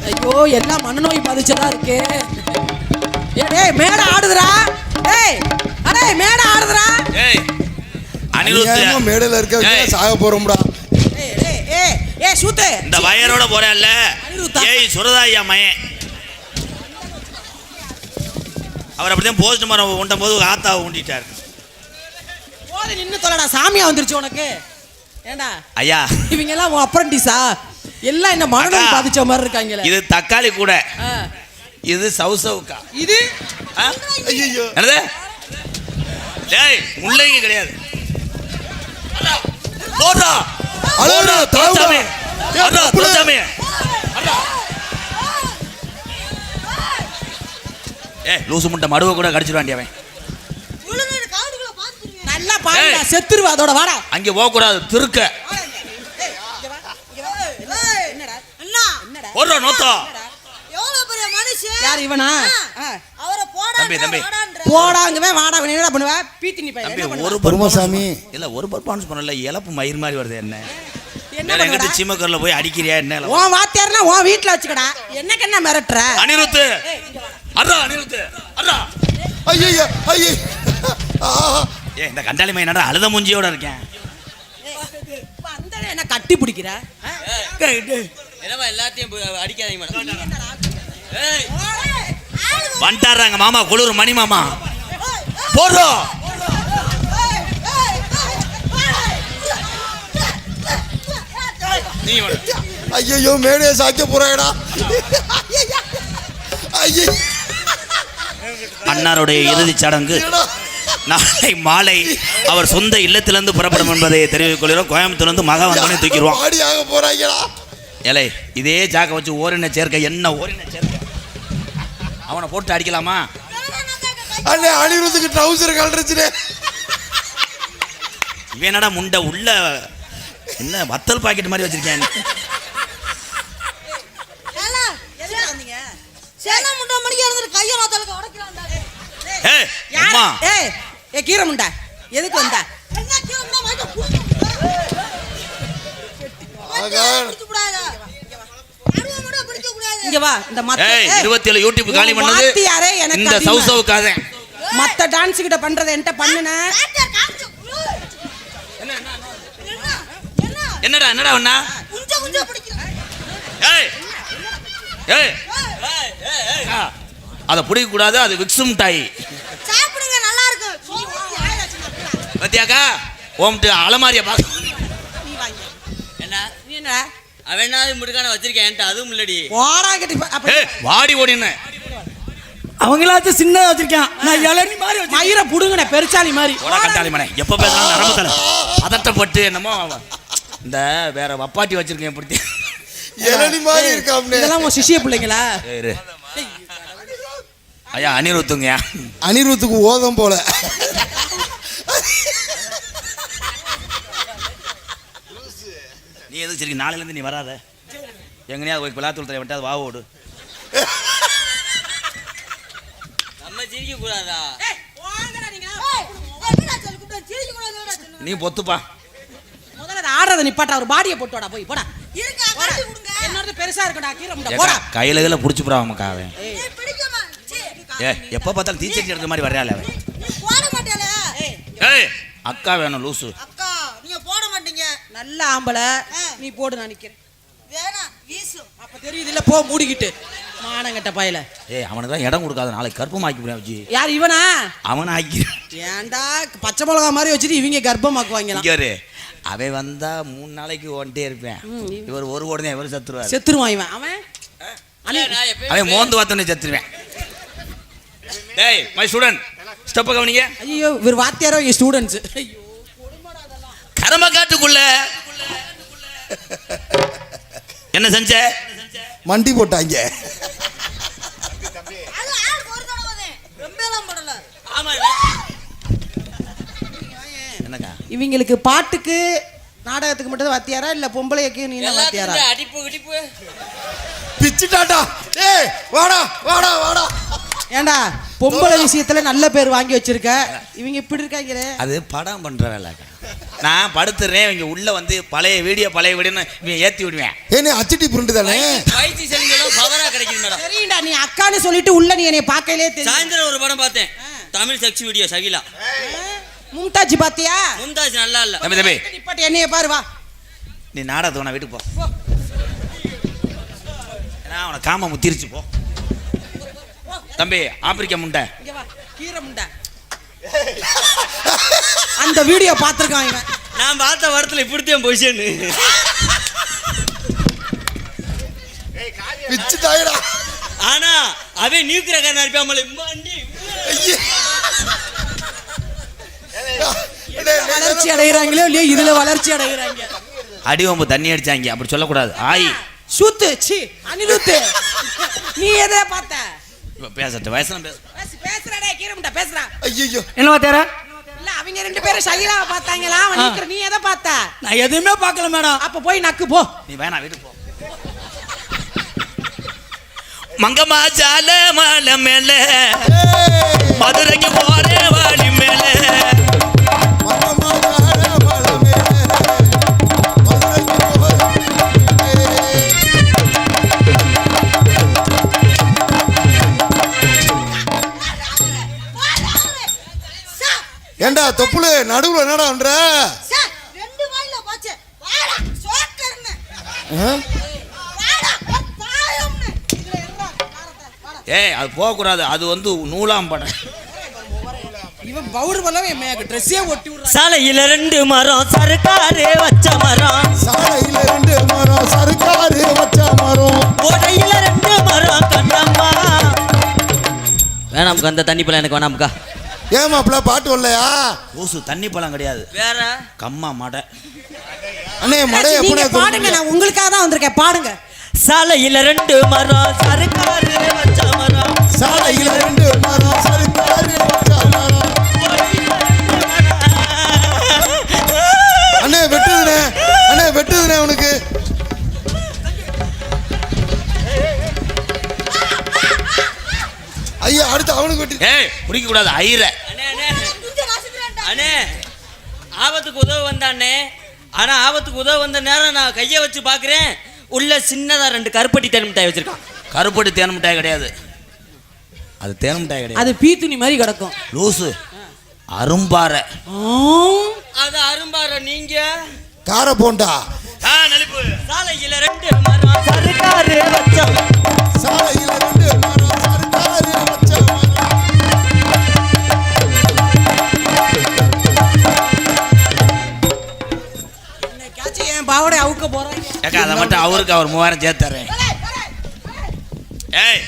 ஐயோ எல்லாம் மனநோய் பாதிச்சதா இருக்கு. ஏய் மேடை ஆடுதுடா. ஏய் அடே மேடை ஆடுதுடா. ஏய் அனிருத்த மேடையில இருக்க சாக போறோம்டா. ஏய் ஏய் ஏய் ஏய் சூத்து இந்த வயரோட போறல்ல. ஏய் சுரதாயா மயே அவர் அப்படிதான் போஸ்ட் மரம் உண்டும் போது ஆத்தாவை உண்டிட்டார். போது நின்னு தொலைடா, சாமியா வந்துருச்சு உனக்கு. ஏண்டா ஐயா இவங்க எல்லாம் உன் அப்ரண்டிஸா? எல்லாம் என்ன மனநோய் பாதிச்ச மாதிரி இருக்காங்களே. இது தக்காளி கூட, இது சவுசவுக்கா, இது ஐயோ என்னது? டேய் முள்ளங்கி கிடையாது. போடா அலோடா தோசாமி அடா தோசாமி அடா. ஏய் லூசு முட்டை மடுவ கூட கடிச்சிடுவாண்டி அவன். நல்லா பாருடா, செத்துருவா அதோட. வாடா அங்க போக கூடாது, திருக்க. போடுறா நோத்தா. யார் இவனா? தம்பி தம்பி போடாங்கவே வாடா. என்னடா பண்ணுவ? பீத்தி நீ தம்பி பையன் ஒரு பர்ஃபார்மன்ஸ் இல்ல, ஒரு பர்ஃபார்மன்ஸ் பண்ணல, இலப்பு மயிர் மாதிரி வருது. என்ன என்ன எங்கிட்ட சீமக்கர்ல போய் அடிக்கிறியா என்ன? உன் வாத்தியார்னா உன் வீட்ல வச்சுக்கடா. என்னக்கு என்ன மிரட்டுற? அனிருத்து அடா அனிருத்து அடா. ஐயோ ஐயோ ஏ இந்த கண்டாளி மை என்னடா அழுத மூஞ்சியோட இருக்கேன். அந்த என்ன கட்டி பிடிக்கிற? என்னமா எல்லாத்தையும் அடிக்காதீங்க மேடம். ஏய் வந்துட்டாராங்க மாமா, குளூர் மணி மாமா. போடுறோம். நீ ஐயோ மேடையை சாய்க்க போறாடா. ஐயோ அன்னாருடைய இறுதிச் சடங்கு நாளை மாலை அவர் சொந்த இல்லத்திலிருந்து புறப்படும் என்பதை தெரிவித்துக் கொள்கிறோம். கோயம்புத்தூர்லேருந்து மகா வந்தோடனே தூக்கிடுவோம். ஆக போறாங்களா? ஏலே இதே ஜாக்க வச்சு ஓரின சேர்க்க என்ன ஓரின சேர்க்க அவனை போட்டு அடிக்கலாமா? அண்ணே அனிருத்துக்கு ட்ரவுசர் கலந்துச்சுனே. இவன் என்னடா முண்டை உள்ள என்ன வத்தல் பாக்கெட் மாதிரி வச்சிருக்கேன். கீரை முண்டை எதுக்கு வந்த? இங்க வா. இந்த 27 யூடியூப் காலி பண்ணது இந்த சவுசவுக்காத. மத்த டான்ஸ் கிட்ட பண்றத என்கிட்ட பண்ணுன. என்னடா என்னடா ஒண்ணா? ஏய் ஏய் அத புடிக்க கூடாது, அது விக்ஸும் டாய். சாப்பிடுங்க நல்லா இருக்கு. பத்தியாக்கா ஓம்ட்டு அலமாரியை பாக்க. நீ வாங்க. என்ன நீ என்னடா அவனாவது முடுக்கான வச்சிருக்கேன் என்கிட்ட, அதுவும் இல்லடி. ஓடா கட்டி வாடி ஓடின அவங்களாச்சும் சின்ன வச்சிருக்கான், நான் இளநி மாதிரி மயிரை புடுங்கன பெருச்சாலி மாதிரி. ஓடா கட்டாளி மனே எப்ப பேசினாலும் நரம்புதல பதட்டப்பட்டு என்னமோ இந்த வேற வப்பாட்டி வச்சிருக்கேன். எப்படி இளநி மாதிரி இருக்காம்னே. இதெல்லாம் உன் சிஷ்ய பிள்ளைங்களா? ஐயா அனிருத்துங்க. அனிருத்துக்கு ஓதம் போல. நீ எதுக்கு சரி நாளையில இருந்து நீ வராத. எங்கனையாவது போய் பிளாத்தூள் தர விட்டாது வா ஓடு. நம்ம சிரிக்க கூடாதா? நீ பொத்துப்பா. முதல்ல ஆடுறத நிப்பாட்டா. ஒரு பாடியை போட்டுடா போய் போடா. என்னோட பெருசா இருக்குடா கீரை முண்டை போடா. கையில கையில புடிச்சு போறா அம்மா அவன். ஏ எப்ப பார்த்தாலும் தீச்சட்டி எடுக்கிற மாதிரி வரையால அவன். போட மாட்டேல. ஏய் அக்கா வேணும் லூசு. அக்கா நீங்க போட மாட்டீங்க. நல்ல ஆம்பளை நீ போடு, நான் நிக்கிறேன். வேணா வீசு. அப்ப தெரியுது இல்ல, போ மூடிக்கிட்டு மானங்கட்ட பாயல. ஏய் அவனுக்கு தான் இடம் கொடுக்காத, நாளைக்கு கர்ப்பம் ஆக்கி போறேன் வச்சு. யார் இவனா? அவனை ஆக்கி. ஏன்டா பச்சை மிளகா மாதிரி வச்சுட்டு இவங்க கர்ப்பமாக்குவாங்களாம். இங்க அவன் வந்தா 3 நாளைக்கு ஓடிட்டே இருப்பேன். இவர் ஒரு ஓடுதான் இவர் செத்துருவார். செத்துருவான் இவன். அவன் மோந்து வாத்தோன்னே செத்துருவேன். டேய் மை ஸ்டூடண்ட் ஸ்டெப் கவனிங்க. ஐயோ இவர் வாத்தியாரோ இங்க ஸ்டூடண்ட்ஸ். ஐயோ கரமக்காட்டுக்குள்ள என்ன செஞ்ச? மண்டி போட்டாங்க. அது ஆள் ஒரு தடவை ரொம்பலாம் போடல. ஆமா என்னக்கா இவங்களுக்கு பாட்டுக்கு நாடகத்துக்கு மட்டும் வாத்தியாரா இல்ல பொம்பளைக்கு நீ என்ன வாத்தியாரா? அடிப்பு கிடிப்பு பிச்சிட்டாடா. ஏய் வாடா வாடா வாடா. ஏண்டா பொம்பளை விஷயத்துல நல்ல பேர் வாங்கி வச்சிருக்க, இவங்க இப்படி இருக்காங்களே. அது படம் பண்ற வேலை. நான் படுத்துறேன், இங்க உள்ள வந்து பழைய வீடியோன்னு இவன் ஏத்தி விடுவேன். ஏன்னு அச்சிட்டி பிரிண்ட் தானே? வயிற்று செல்லும் பவரா கிடைக்குது மேடம். சரிடா, நீ அக்கான்னு சொல்லிட்டு உள்ள நீ என்னை பார்க்கலே தெரியும். சாயந்தரம் ஒரு படம் பார்த்தேன், தமிழ் செக்ஸ் வீடியோ சகிலா. மும்தாஜ் பாத்தியா? மும்தாஜ் நல்லா இல்ல. தம்பி நிப்பாட்டி என்னைய பாரு வா. நீ நாடகத்துக்கு நான் வீட்டுக்கு போ. ஏன்னா அவனை காம முத்திருச்சு போ. தம்பி ஆப்பிரிக்கா முண்டை, இங்க வா, கீரை முண்டை. அந்த வீடியோ பார்த்திருக்கான் இவன். நான் பார்த்த வாரத்துல இப்படித்தான் பொசிஷன். பிச்சு தாயடா. ஆனா அவன் நியூக்ளியர் காரனா இருப்பாமல இம்மாண்டி. வளர்ச்சி அடைகிறாங்களோ இல்லையோ இதுல வளர்ச்சி அடைகிறாங்க. அடிவம்பு தண்ணி அடிச்சாங்க, அப்படி சொல்லக்கூடாது. ஆயி சூத்து சி அனிருத்து, நீ எதை பார்த்த? பேசட்டு வயசுல பேசுறடா, கீரை முண்டை பேசுறா. ஐயோ என்னவா தேர? இல்ல அவங்க ரெண்டு பேரும் ஷகிலாவை பார்த்தாங்களா? அவன் நிக்கிற, நீ எதை பார்த்த? நான் எதுவுமே பார்க்கல மேடம். அப்ப போய் நக்கு போ. நீ வேணா வீட்டுக்கு போ. மங்கம்மா ஜால மாலை மேல மதுரைக்கு போற வாடி மேல ஏண்டா தொப்புளு நடுவுல என்னடா பண்ற? சார், 2 வாயில போச்சு. வாடா, சோக்கர்னு. வாடா, பாயம்னு. இதுல ஏறா, வாடா. ஏய் அது போகக்கூடாது, அது வந்து நூலாம் படம். இவன் பவுடர் பண்ணவே என் ட்ரெஸ்ஸே ஒட்டி விடுறான். சாலையில 2 மரம் சர்க்காரு வச்ச மரம், சாலையில 2 மரம் சர்க்காரு வச்ச மரம், ஓடையில 2 மரம் கண்ணம்மா. வேணாம்க்கா, அந்த தண்ணி பழம் எனக்கு வேணாம்க்கா. ஏன் மாப்பிள்ள பாட்டு வரலையா? ஊசு தண்ணி பழம் கிடையாது, வேற கம்மா மடை. அண்ணே மடைய நீங்க எப்படி பாடுங்க, நான் உங்களுக்காக தான் வந்திருக்கேன், பாடுங்க. சாலையில 2 மரம் சர்க்காரு வச்ச மரம், சாலையில 2 மரம் சர்க்காரு வச்ச மரம். அண்ணே வெட்டுதுனே, அண்ணே வெட்டுதுனே உனக்கு. ஐயா அடுத்து அவனுக்கு வெட்டி. ஏய் குடிக்க கூடாது ஐர. அண்ணே அண்ணே குஞ்ச நசுக்குறேன்டா. அண்ணே, ஆபத்துக்கு உதவ வந்தானே. ஆனா ஆபத்துக்கு உதவ வந்த நேரம் நான் கையை வச்சு பாக்குறேன், உள்ள சின்னதா 2 கருப்பட்டி தேன் மிட்டாய் வச்சிருக்கான். கருப்பட்டி தேன் மிட்டாய் கிடையாது, அது தேன் மிட்டாய் கிடையாது, அது பீத்துணி மாதிரி கிடக்கும். லூசு அரும்பாறை. அது அரும்பார. நீங்க கார போண்டா. நலிப்பு. சாலையில 2 மரம் சர்க்காரு வச்ச மரம், சாலையில 2 மரம் சர்க்காரு வச்ச மரம். இன்னைக்காச்சும் என் பாவடை அவுக்க போறாங்க. ஏக்கா அதை மட்டும் அவருக்கு அவர் 3000 சேர்த்தாரேன். ஏய்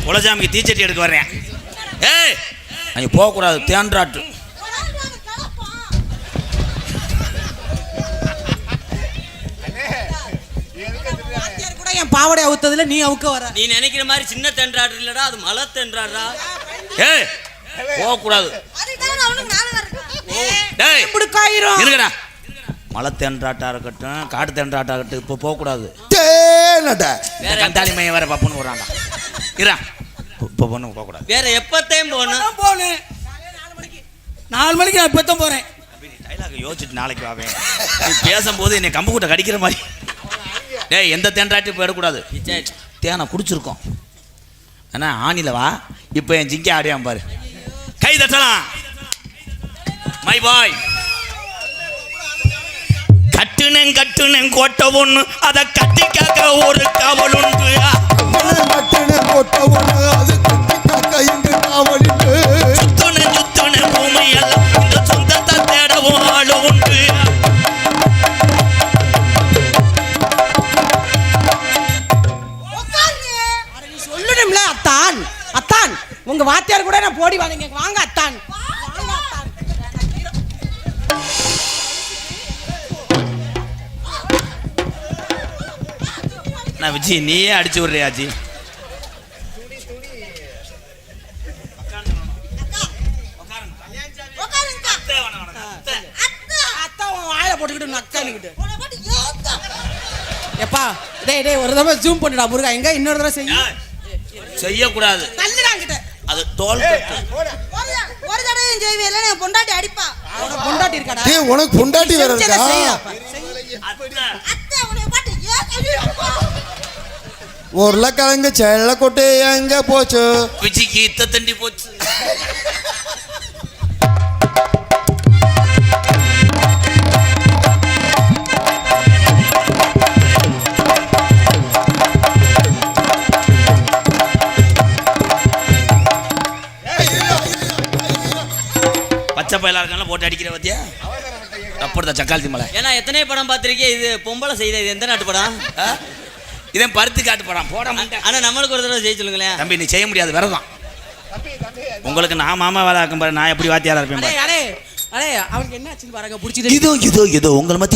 குலசாமிக்கு தீச்சட்டி எடுக்க வர்றேன். ஏய் அங்கே போகக்கூடாது, தேன்றாட்டு. போடாது, கலப்பா. வாத்தியார் கூட என் பாவடை அவுத்ததுல நீ அவுக்க வர. நீ நினைக்கிற மாதிரி சின்ன தென்றாடு இல்லடா, அது மலை தென்றாடுறா. ஏய் போகக்கூடாது. அதுதான் அவனுக்கு நாலு இருக்கு. டேய் இப்படிக்காயிரும். இருக்கடா. மலை தேன்றாட்டா இருக்கட்டும், காட்டு தேன்றாட்டா இருக்கட்டும், இப்போ போகக்கூடாது. தேனட வேற கந்தாளி மையம் வேற பப்புன்னு போடுறாங்க. இரா இப்போ பொண்ணு போகக்கூடாது. வேற எப்பத்தையும் போகணும். நான் போனேன் 4 மணிக்கு நான் இப்போ தான் போறேன். டைலாக் யோசிச்சுட்டு நாளைக்கு வாவேன். நீ பேசும்போது என்னை கம்பு கூட்ட கடிக்கிற மாதிரி. டேய் எந்த தேன்றாட்டி இப்போ எடுக்கக்கூடாது. சரி, தேனை குடிச்சிருக்கோம். அண்ணா ஆணில வா, இப்போ என் ஜிங்கி ஆடியான் பாரு. கை தட்டலாம் மை பாய். கட்டுனேன் கோட்டை ஒண்ணு, அதை கட்டி காக்க ஒரு காவல் உண்டு. கட்டுன போட்ட ஒண்ணு, அது கட்டி காக்க இங்கு காவலிட்டு. சுத்துன பூமி எல்லாம் இந்த சொந்தத்தை தேடவும் ஆளு உண்டு. சொல்லணும்ல அத்தான், அத்தான் உங்க வாத்தியார் கூட நான் போடி வாங்க. வாங்க அத்தான், வாங்க அத்தான். நான் விஜி நீயே அடிச்சு விடுறியாச்சி. அத்தான் உன் வாயில போட்டுக்கிட்டு நக்கானிக்கிட்டு. எப்பா டேய் டேய் ஒரு தடவை ஜூம் பண்ணுடா முருகா. எங்க இன்னொரு தடவை செய்யக்கூடாது, நல்லடாங்கிட்ட. அது தோல் கட்டு. ஒரு தடவையும் செய்வே இல்லை, என் பொண்டாட்டி அடிப்பா. உனக்கு பொண்டாட்டி இருக்காடா டேய் உனக்கு பொண்டாட்டி வேற செஞ்சதை இருக்கா செய்யறாப்பா. அத்தை உன்னை பாட்டு ஏன் சொல்லிருப்பா உருளைக்கிழங்கு செல்ல கொட்டை எங்க போச்சு குச்சிக்கு இத்த தண்டி போச்சு. பச்சை பயிலா இருக்கான போட்டு அடிக்கிற பத்தியா தப்படுதா சக்காலத்தி மலை. ஏன்னா எத்தனை படம் பார்த்திருக்கேன். இது பொம்பளை செய்த இது எந்த நாட்டு படம்? இதன் பருத்தி காட்டு படம் போட மாட்டேன். ஆனா நம்மளுக்கு ஒரு தடவை செய்ய சொல்லுங்களேன். தம்பி நீ செய்ய முடியாது விரதம். உங்களுக்கு நான் மாமா வேலை ஆக்கும் பாரு, நான் எப்படி வாத்தியாரா இருப்பேன் அடே பாரு. அடே அடே அவனுக்கு என்ன ஆச்சுன்னு பாருங்க பிடிச்சது. இதோ உங்களை மத்தி